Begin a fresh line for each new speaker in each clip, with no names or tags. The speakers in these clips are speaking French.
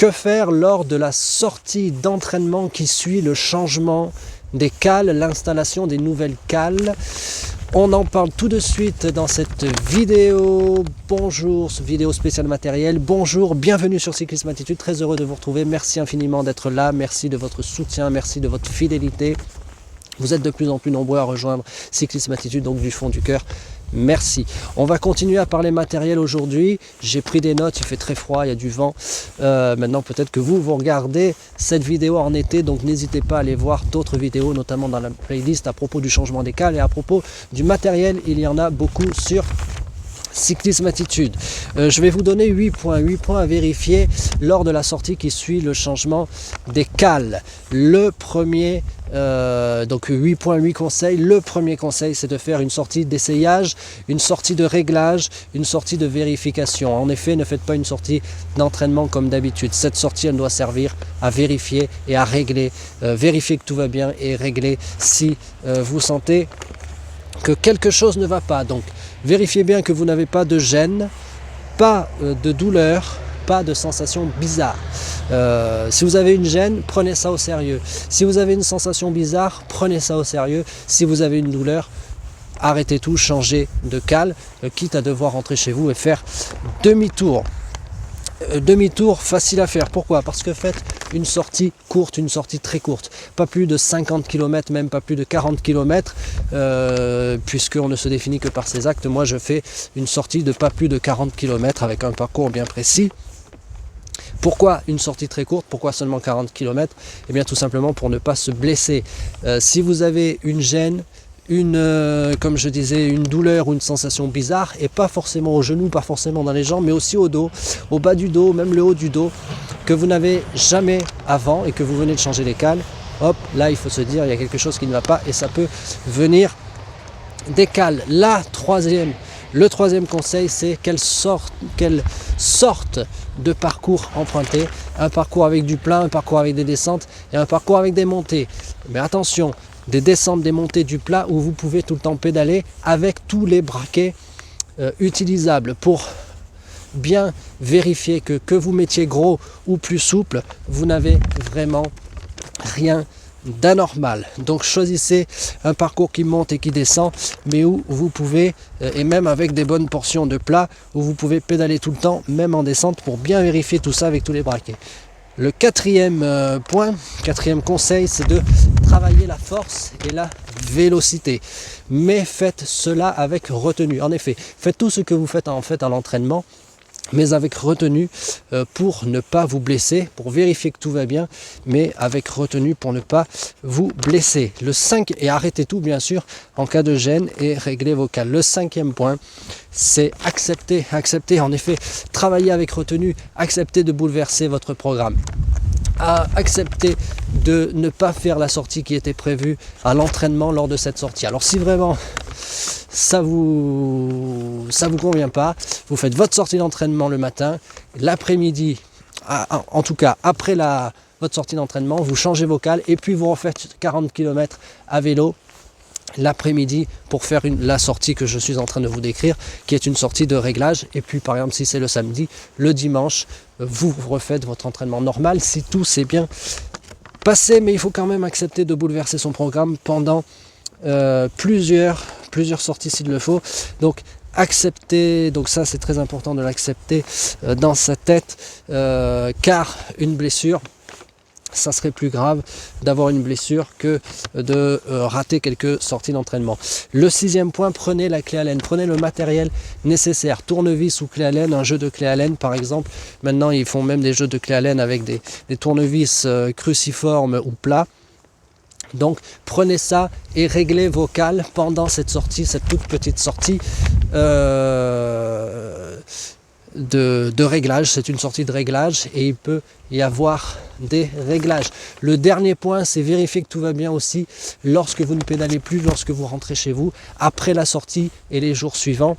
Que faire lors de la sortie d'entraînement qui suit le changement des cales, l'installation des nouvelles cales? On en parle tout de suite dans cette vidéo. Bonjour, vidéo spéciale matériel. Bonjour, bienvenue sur Cyclisme Attitude. Très heureux de vous retrouver. Merci infiniment d'être là. Merci de votre soutien. Merci de votre fidélité. Vous êtes de plus en plus nombreux à rejoindre Cyclisme Attitude, donc du fond du cœur. Merci. On va continuer à parler matériel aujourd'hui. J'ai pris des notes, il fait très froid, il y a du vent. Maintenant, peut-être que vous regardez cette vidéo en été, donc n'hésitez pas à aller voir d'autres vidéos, notamment dans la playlist à propos du changement des cales et à propos du matériel. Il y en a beaucoup sur Cyclisme Attitude. Je vais vous donner 8 points à vérifier lors de la sortie qui suit le changement des cales. Le premier, donc 8 points, 8 conseils. Le premier conseil, c'est de faire une sortie d'essayage, une sortie de réglage, une sortie de vérification. En effet, ne faites pas une sortie d'entraînement comme d'habitude. Cette sortie, elle doit servir à vérifier et à régler. Vérifier que tout va bien et régler si vous sentez que quelque chose ne va pas. Donc, vérifiez bien que vous n'avez pas de gêne, pas de douleur, pas de sensation bizarre. Si vous avez une gêne, prenez ça au sérieux. Si vous avez une sensation bizarre, prenez ça au sérieux. Si vous avez une douleur, arrêtez tout, changez de cale, quitte à devoir rentrer chez vous et faire demi-tour. Demi-tour facile à faire. Pourquoi? Parce que faites une sortie courte, une sortie très courte. Pas plus de 50 km, même pas plus de 40 km, puisqu'on ne se définit que par ses actes. Moi, je fais une sortie de pas plus de 40 km avec un parcours bien précis. Pourquoi une sortie très courte? Pourquoi seulement 40 km? Eh bien, tout simplement pour ne pas se blesser. Si vous avez une gêne, comme je disais, une douleur ou une sensation bizarre, et pas forcément au genou, pas forcément dans les jambes, mais aussi au dos, au bas du dos, même le haut du dos, que vous n'avez jamais avant et que vous venez de changer les cales, hop, là il faut se dire il y a quelque chose qui ne va pas et ça peut venir des cales. Le troisième conseil, c'est quelle sorte de parcours emprunter. Un parcours avec du plat, un parcours avec des descentes et un parcours avec des montées. Mais attention, des descentes, des montées, du plat où vous pouvez tout le temps pédaler avec tous les braquets utilisables pour bien vérifier que vous mettiez gros ou plus souple, vous n'avez vraiment rien d'anormal. Donc choisissez un parcours qui monte et qui descend, mais où vous pouvez, et même avec des bonnes portions de plat, où vous pouvez pédaler tout le temps, même en descente, pour bien vérifier tout ça avec tous les braquets. Le quatrième conseil, c'est de travailler la force et la vélocité. Mais faites cela avec retenue. En effet, faites tout ce que vous faites en fait à l'entraînement, mais avec retenue pour ne pas vous blesser, pour vérifier que tout va bien, mais avec retenue pour ne pas vous blesser. Et arrêtez tout bien sûr en cas de gêne et réglez vos cales. Le cinquième point, c'est accepter, en effet, travailler avec retenue, accepter de bouleverser votre programme. Accepter de ne pas faire la sortie qui était prévue à l'entraînement lors de cette sortie. Alors si vraiment ça vous convient pas, vous faites votre sortie d'entraînement le matin, l'après-midi, en tout cas après votre sortie d'entraînement, vous changez vos cales et puis vous refaites 40 km à vélo l'après-midi pour faire la sortie que je suis en train de vous décrire, qui est une sortie de réglage. Et puis par exemple si c'est le samedi, le dimanche, vous refaites votre entraînement normal si tout s'est bien passé. Mais il faut quand même accepter de bouleverser son programme pendant plusieurs sorties s'il le faut. Donc accepter, donc ça c'est très important de l'accepter dans sa tête, car une blessure, ça serait plus grave d'avoir une blessure que de rater quelques sorties d'entraînement. Le sixième point, prenez la clé Allen, prenez le matériel nécessaire, tournevis ou clé Allen, un jeu de clé Allen par exemple. Maintenant ils font même des jeux de clé Allen avec des tournevis cruciformes ou plats. Donc prenez ça et réglez vos cales pendant cette sortie, cette toute petite sortie de réglage. C'est une sortie de réglage et il peut y avoir des réglages. Le dernier point, c'est vérifier que tout va bien aussi lorsque vous ne pédalez plus, lorsque vous rentrez chez vous, après la sortie et les jours suivants.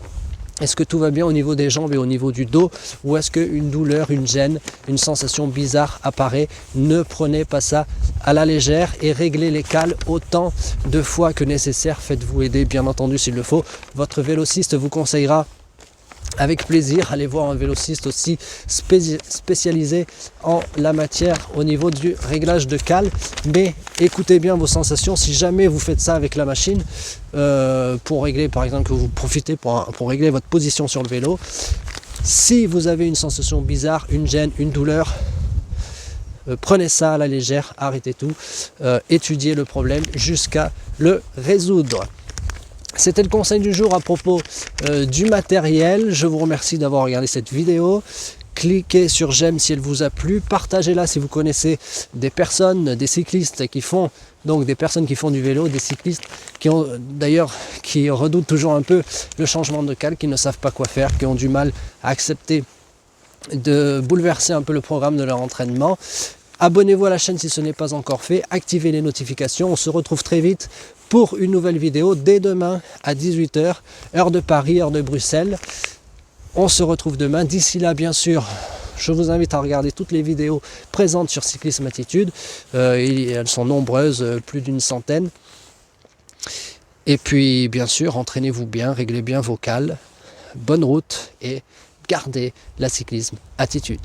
Est-ce que tout va bien au niveau des jambes et au niveau du dos, ou est-ce qu'une douleur, une gêne, une sensation bizarre apparaît? Ne prenez pas ça à la légère et réglez les cales autant de fois que nécessaire. Faites-vous aider bien entendu s'il le faut. Votre vélociste vous conseillera avec plaisir, allez voir un vélociste aussi spécialisé en la matière au niveau du réglage de cale. Mais écoutez bien vos sensations. Si jamais vous faites ça avec la machine, pour régler, par exemple, que vous profitez pour régler votre position sur le vélo, si vous avez une sensation bizarre, une gêne, une douleur, prenez ça à la légère, arrêtez tout, étudiez le problème jusqu'à le résoudre. C'était le conseil du jour à propos du matériel. Je vous remercie d'avoir regardé cette vidéo. Cliquez sur j'aime si elle vous a plu. Partagez-la si vous connaissez des personnes, des cyclistes qui font, donc des personnes qui font du vélo, des cyclistes qui ont d'ailleurs, qui redoutent toujours un peu le changement de cale, qui ne savent pas quoi faire, qui ont du mal à accepter de bouleverser un peu le programme de leur entraînement. Abonnez-vous à la chaîne si ce n'est pas encore fait, activez les notifications, on se retrouve très vite pour une nouvelle vidéo dès demain à 18 h, heure de Paris, heure de Bruxelles. On se retrouve demain. D'ici là, bien sûr, je vous invite à regarder toutes les vidéos présentes sur Cyclisme Attitude. Elles sont nombreuses, plus d'une centaine. Et puis, bien sûr, entraînez-vous bien, réglez bien vos cales. Bonne route et gardez la Cyclisme Attitude.